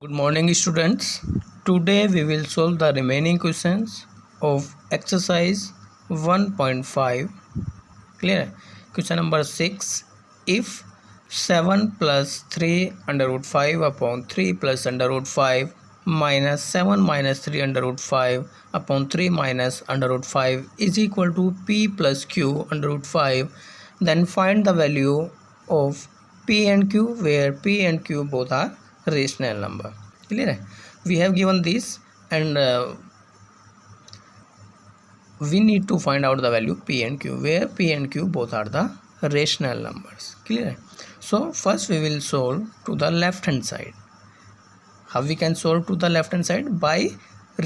Good morning, students. Today we will solve the remaining questions of exercise 1.5. Clear? Question number 6. If 7 plus 3 under root 5 upon 3 plus under root 5 minus 7 minus 3 under root 5 upon 3 minus under root 5 is equal to p plus q under root 5, then find the value of p and q where p and q both are rational number. Clear है? We have given this and we need to find out the value p and q where p and q both are the rational numbers. Clear है? So first we will solve to the left hand side. How we can solve to the left hand side? By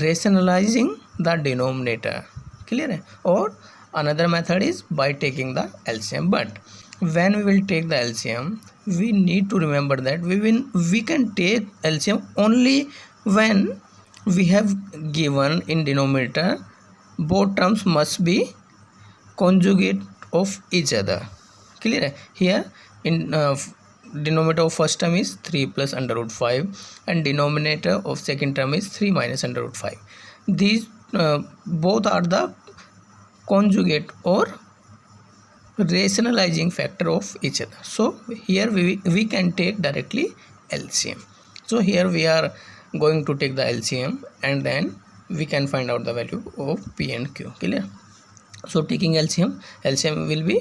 rationalizing the denominator. Clear है? Or another method is by taking the LCM. But when we will take the LCM, we need to remember that we can take LCM only when we have given in denominator both terms must be conjugate of each other. Clear है? Here in denominator of first term is 3 plus under root 5 and denominator of second term is 3 minus under root 5. These both are the conjugate or rationalizing factor of each other. So here we can take directly LCM. So here we are going to take the LCM and then we can find out the value of p and q. Clear? So taking LCM will be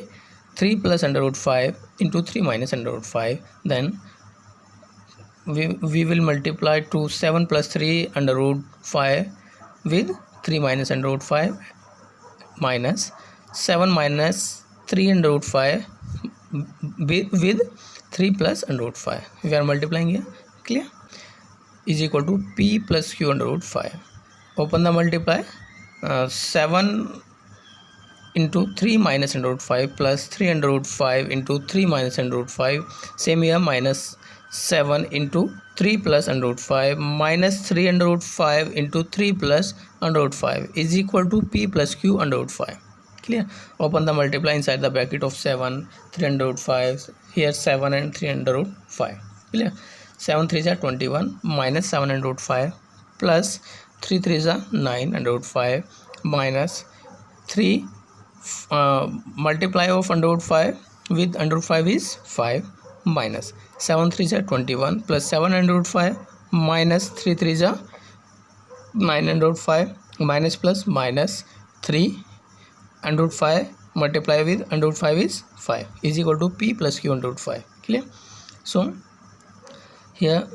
3 plus under root 5 into 3 minus under root 5. Then we will multiply to 7 plus 3 under root 5 with 3 minus under root 5 minus 7 minus 3 under root 5 with 3 plus under root 5. We are multiplying here. Clear? Is equal to p plus q under root 5. Open the multiply. 7 into 3 minus under root 5 plus 3 under root 5 into 3 minus under root 5. Same here, minus 7 into 3 plus under root 5 minus 3 under root 5 into 3 plus under root 5 is equal to p plus q under root 5. Clear? Open the multiply inside the bracket of 7, 3 under root 5. Here 7 and 3 under root 5. Clear? 7 3 is 21 minus 7 under root 5 plus 3 3 is 9 under root 5 minus 3 multiply of under root 5 with under root 5 is 5 minus 7 3 is 21 plus 7 under root 5 minus 3 3 is 9 under root 5 minus plus minus 3 under root 5 multiply with under root 5 is 5 is equal to p plus q under root 5. Clear? So here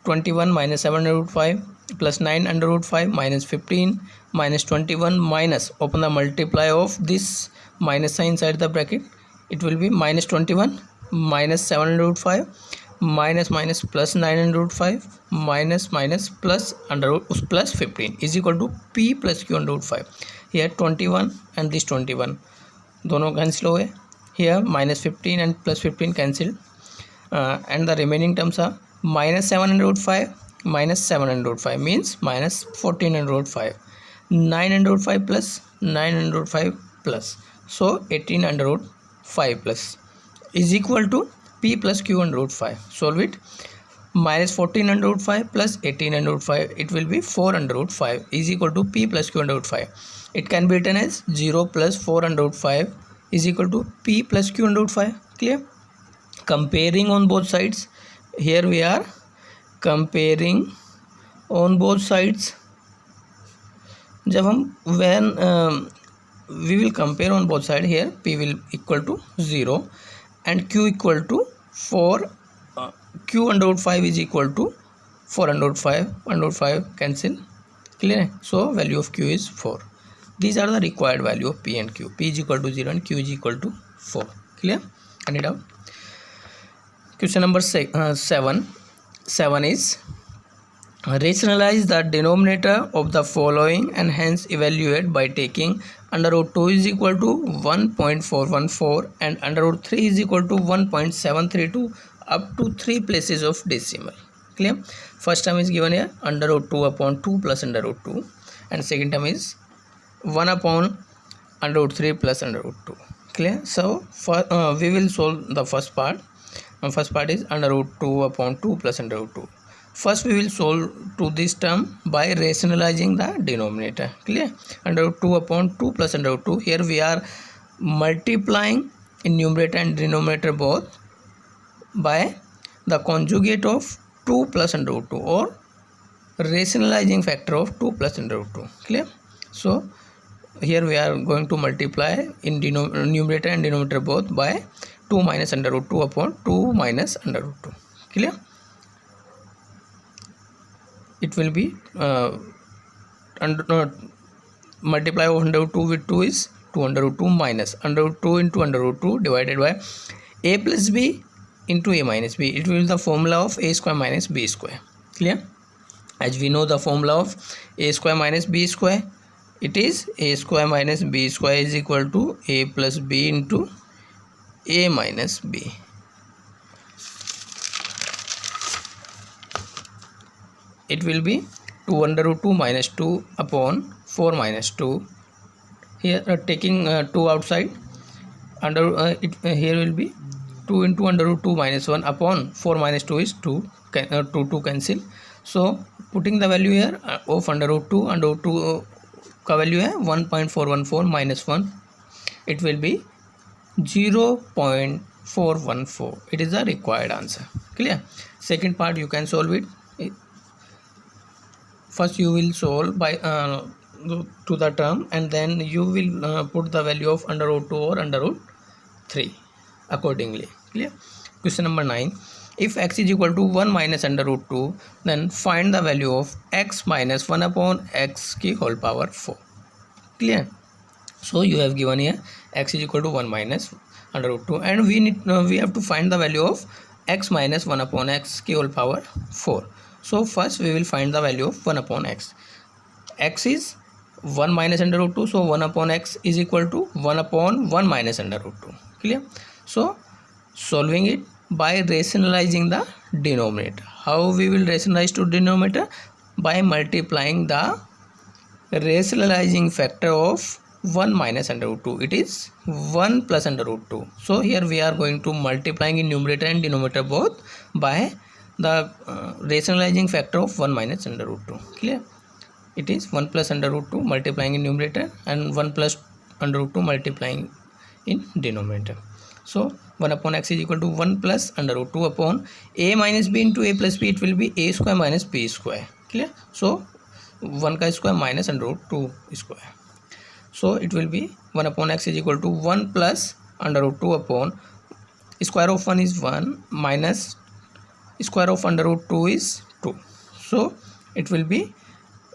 21 minus 7 under root 5 plus 9 under root 5 minus 15 minus 21 minus, open the multiply of this minus sign inside the bracket, it will be minus 21 minus 7 under root 5 minus minus plus 9 under root 5 minus minus plus under root plus 15 is equal to p plus q under root 5. Here 21 and this 21 दोनों cancel हो गए. Here minus 15 and plus 15 cancel and the remaining terms are minus 7 under root 5 minus 7 under root 5 means minus 14 under root 5, 9 under root 5 plus 9 under root 5 plus, so 18 under root 5 plus is equal to p plus q under root 5. Solve it. Minus 14 under root 5 plus 18 under root 5, it will be 4 under root 5 is equal to p plus q under root 5. It can be written as 0 plus 4 under root 5 is equal to p plus q under root 5. Clear? Comparing on both sides. Here we are comparing on both sides. जब हम when we will compare on both sides, here p will equal to 0 and q equal to 4. Q under root 5 is equal to 4 under root 5. Under root 5 cancel. Clear? So value of q is 4. These are the required value of p and q. P is equal to 0 and q is equal to 4. Clear? Any doubt? Question number 7 is rationalize the denominator of the following and hence evaluate by taking under root 2 is equal to 1.414 and under root 3 is equal to 1.732 up to 3 places of decimal. Clear? First term is given here under root 2 upon 2 plus under root 2 and second term is 1 upon under root 3 plus under root 2. Clear? So we will solve the first part. First part is under root 2 upon 2 plus under root 2. first we will solve to this term by rationalizing the denominator. Clear? Under root 2 upon 2 plus under root 2. Here we are multiplying in numerator and denominator both by the conjugate of 2 plus under root 2 or rationalizing factor of 2 plus under root 2. Clear? So here we are going to multiply in numerator and denominator both by 2 minus under root 2 upon 2 minus under root 2. Clear? It will be multiply of under root 2 with 2 is 2 under root 2 minus under root 2 into under root 2 divided by a plus b into a minus b. It will be the formula of a square minus b square. Clear? As we know the formula of a square minus b square, it is a square minus b square is equal to a plus b into a minus b. It will be 2 under root 2 minus 2 upon 4 minus 2. Here taking 2 outside, under here will be 2 into under root 2 minus 1 upon 4 minus 2 is 2, 2 cancel. So putting the value here of under root 2 का value है 1.414 minus 1, it will be 0.414. It is the required answer. Clear? Second part you can solve it. First you will solve by to the term and then you will put the value of under root 2 or under root 3 accordingly. Clear? Question number 9. If x is equal to 1 minus under root 2, then find the value of x minus 1 upon x की whole power 4. Clear? So you have given here x is equal to 1 minus under root 2 and we have to find the value of x minus 1 upon x की whole power 4. So first we will find the value of 1 upon x. X is 1 minus under root 2, so 1 upon x is equal to 1 upon 1 minus under root 2. Clear? So solving it by rationalizing the denominator. How we will rationalize to denominator? By multiplying the rationalizing factor of 1 minus under root 2. It is 1 plus under root 2. So here we are going to multiplying in numerator and denominator both by the rationalizing factor of 1 minus under root 2. Clear? It is 1 plus under root 2 multiplying in numerator and 1 plus under root 2 multiplying in denominator. So 1 upon x is equal to 1 plus under root 2 upon a minus b into a plus b. It will be a square minus b square. Clear? So 1 का square minus under root 2 square. So it will be 1 upon x is equal to 1 plus under root 2 upon square of 1 is 1 minus square of under root 2 is 2. So it will be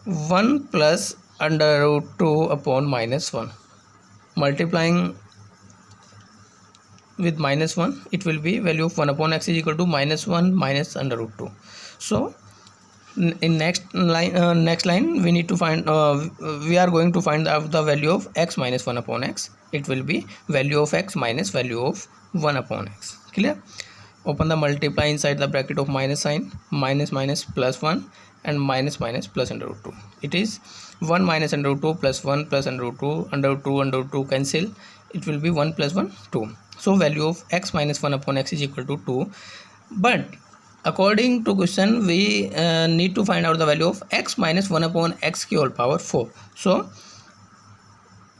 1 plus under root 2 upon minus 1. Multiplying with minus 1, it will be value of 1 upon x is equal to minus 1 minus under root 2. So in next line we need to find we are going to find out the value of x minus 1 upon x. It will be value of x minus value of 1 upon x. Clear? Open the multiply inside the bracket of minus sign, minus minus plus 1 and minus minus plus under root 2. It is 1 minus under root 2 plus 1 plus under root 2, under root 2 cancel. It will be 1 plus 1 2. So value of x minus 1 upon x is equal to 2. But according to question we need to find out the value of x minus 1 upon x की whole power 4. So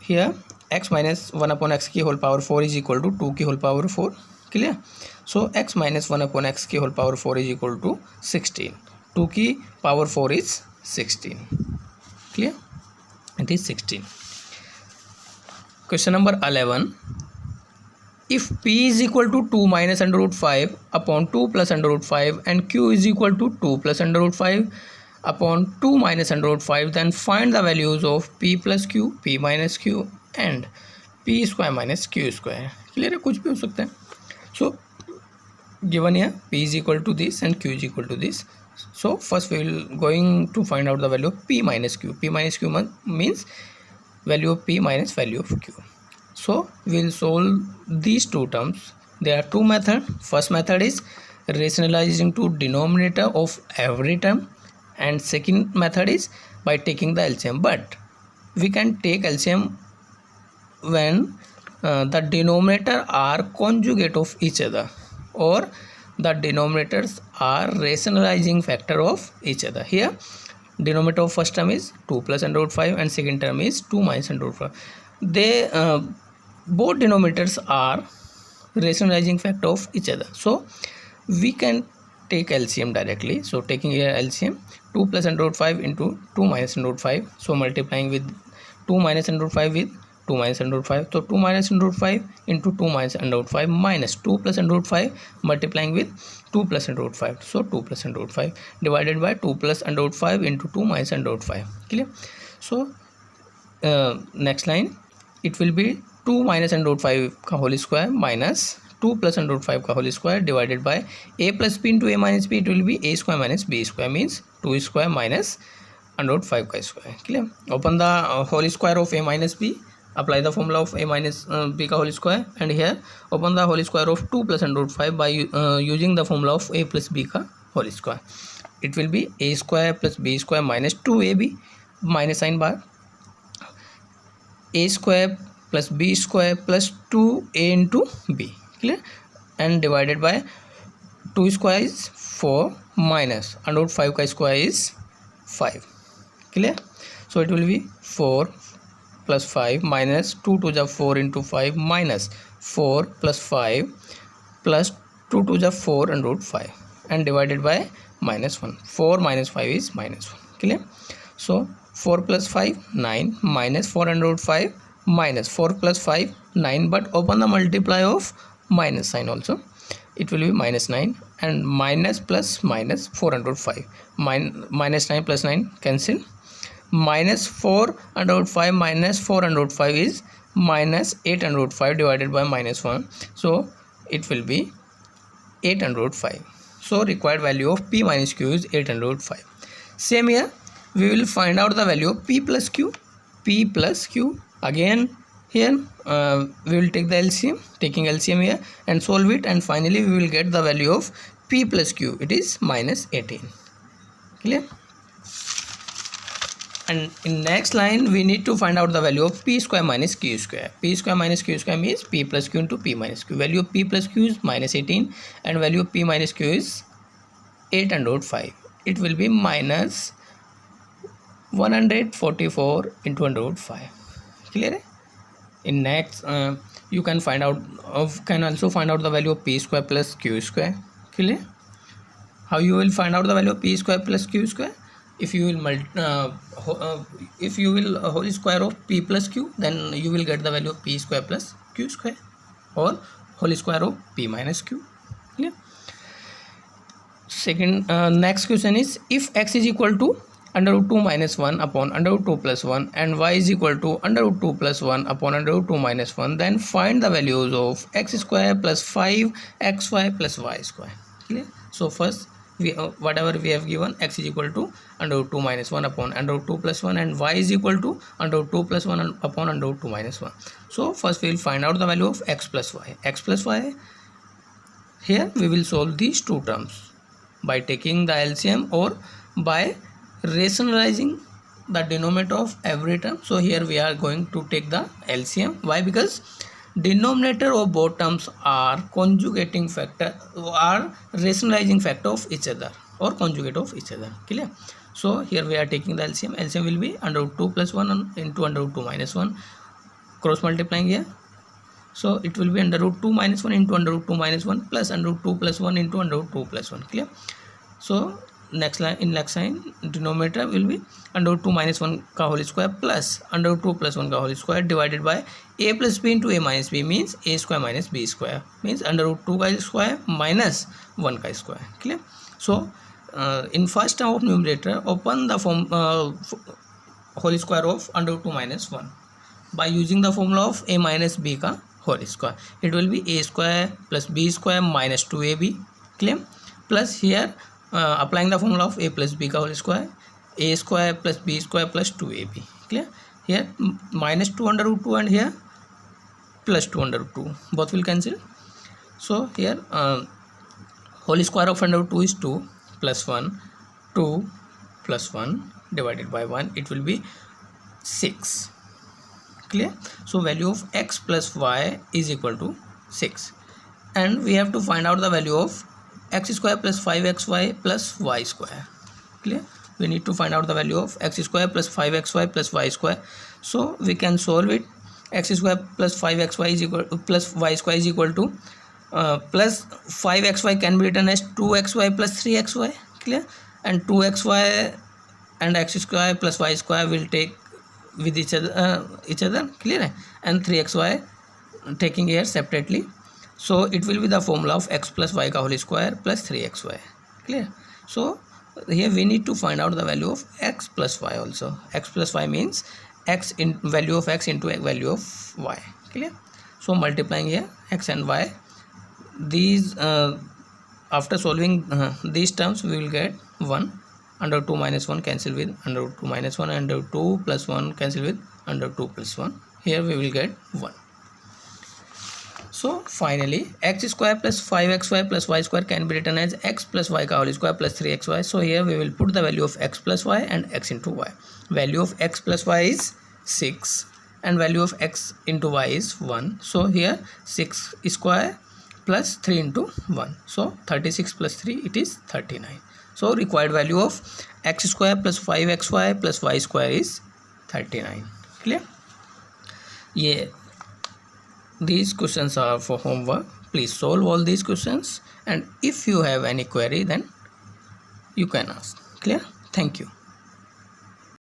here x minus 1 upon x की whole power 4 is equal to 2 की whole power 4. Clear? So x minus 1 upon x की whole power 4 is equal to 16. 2 की power 4 is 16. Clear? It is 16. Question number 11. If p is equal to 2 minus under root 5 upon 2 plus under root 5 and q is equal to 2 plus under root 5 upon 2 minus under root 5, then find the values of p plus q, p minus q and p square minus q square. Clear है? कुछ भी हो सकता है. So given here p is equal to this and q is equal to this. So first we will going to find out the value of p minus q. P minus q means value of p minus value of q. So we will solve these two terms. There are two methods. First method is rationalizing to denominator of every term and second method is by taking the LCM. But we can take LCM when the denominator are conjugate of each other or the denominators are rationalizing factor of each other. Here denominator of first term is 2 plus under root 5 and second term is 2 minus under root 5. They both denominators are rationalizing factor of each other, so we can take LCM directly. So taking here LCM, 2 plus under root 5 into 2 minus under root 5, so multiplying with 2 minus under root 5 with 2 minus under root 5, so 2 minus under root 5 into 2 minus under root 5 minus 2 plus under root 5 multiplying with 2 plus under root 5, so 2 plus under root 5 divided by 2 plus under root 5 into 2 minus under root 5. Clear? So next line it will be 2 minus under root 5 का whole square minus 2 plus under root 5 का whole square divided by a plus b into a minus b, it will be a square minus b square, means 2 square minus under root 5 का square. Clear? Open the whole square of a minus b, apply the formula of a minus b ka whole square, and here open the whole square of 2 plus under root 5 by using the formula of a plus b ka whole square. It will be a square plus b square minus 2ab, minus sign bar, a square plus b square plus 2a into b. Clear? And divided by 2 square is 4 minus under root 5 ka square is 5. Clear? So it will be 4 plus 5 minus 2 to the 4 into 5 minus 4 plus 5 plus 2 to the 4 and root 5 and divided by minus 1. 4 minus 5 is minus 1. Clear? So 4 plus 5 9 minus 4 and root 5 minus 4 plus 5 9, but open the multiply of minus sign also, it will be minus 9 and minus plus minus 4 and root 5 minus 9 plus 9 cancel, minus 4 under root 5 minus 4 under root 5 is minus 8 under root 5 divided by minus 1, so it will be 8 under root 5. So required value of p minus q is 8 under root 5. Same here, we will find out the value of p plus q. P plus q, again here we will take the LCM, taking LCM here and solve it, and finally we will get the value of p plus q, it is minus 18. Clear? And in next line we need to find out the value of p square minus q square. P square minus q square means p plus q into p minus q. Value of p plus q is minus 18 and value of p minus q is 8 under root 5. It will be minus 144 into under root 5. Clear? In next you can find out also find out the value of p square plus q square. Clear? How you will find out the value of p square plus q square? If you will whole square of p plus q, then you will get the value of p square plus q square, or whole square of p minus q. Clear? Second next question is, if x is equal to under root 2 minus 1 upon under root 2 plus 1 and y is equal to under root 2 plus 1 upon under root 2 minus 1, then find the values of x square plus 5xy plus y square. Clear? So first we whatever we have given, x is equal to under root 2 minus 1 upon under root 2 plus 1 and y is equal to under root 2 plus 1 upon under root 2 minus 1. So first we will find out the value of x plus y. X plus y, here we will solve these two terms by taking the LCM or by rationalizing the denominator of every term. So here we are going to take the LCM. Why? Because denominator of both terms are conjugating factor, are rationalizing factor of each other or conjugate of each other. Clear? So here we are taking the LCM. LCM will be under root 2 plus 1 into under root 2 minus 1, cross multiplying here. So it will be under root 2 minus 1 into under root 2 minus 1 plus under root 2 plus 1 into under root 2 plus 1. Clear? So next line, in next line denominator will be under root 2 minus 1 ka whole square plus under root 2 plus 1 ka whole square divided by a plus b into a minus b, means a square minus b square, means under root 2 ka square minus 1 ka square. Clear? So in first term of numerator, open the form whole square of under root 2 minus 1 by using the formula of a minus b ka whole square. It will be a square plus b square minus 2ab. Clear? Plus here applying the formula of a plus b ka whole square, a square plus b square plus 2ab. Clear? Here minus 2 under root 2 and here plus 2 under root 2, both will cancel. So here whole square of under root 2 is 2 plus 1, 2 plus 1 divided by 1, it will be 6. Clear? So value of x plus y is equal to 6, and we have to find out the value of x square plus 5xy plus y square. Clear? We need to find out the value of x square plus 5xy plus y square. So we can solve it. X square plus 5xy is equal to plus y square is equal to plus 5xy can be written as 2xy plus 3xy. Clear? And 2xy and x square plus y square will take with each other. Clear? And 3xy taking here separately. So it will be the formula of x plus y का whole square plus 3xy. Clear? So here we need to find out the value of x plus y also. X plus y means x in value of x into value of y. Clear? So multiplying here x and y, these after solving these terms we will get 1. Under 2 minus 1 cancel with under 2 minus 1, under 2 plus 1 cancel with under 2 plus 1. Here we will get 1. So finally x square plus 5xy plus y square can be written as x plus y का whole square plus 3xy. So here we will put the value of x plus y and x into y. Value of x plus y is 6 and value of x into y is 1. So here 6 square plus 3 into 1. So 36 plus 3 it is 39. So required value of x square plus 5xy plus y square is 39. Clear? Yeah. These questions are for homework. Please solve all these questions, and if you have any query then you can ask. Clear? Thank you.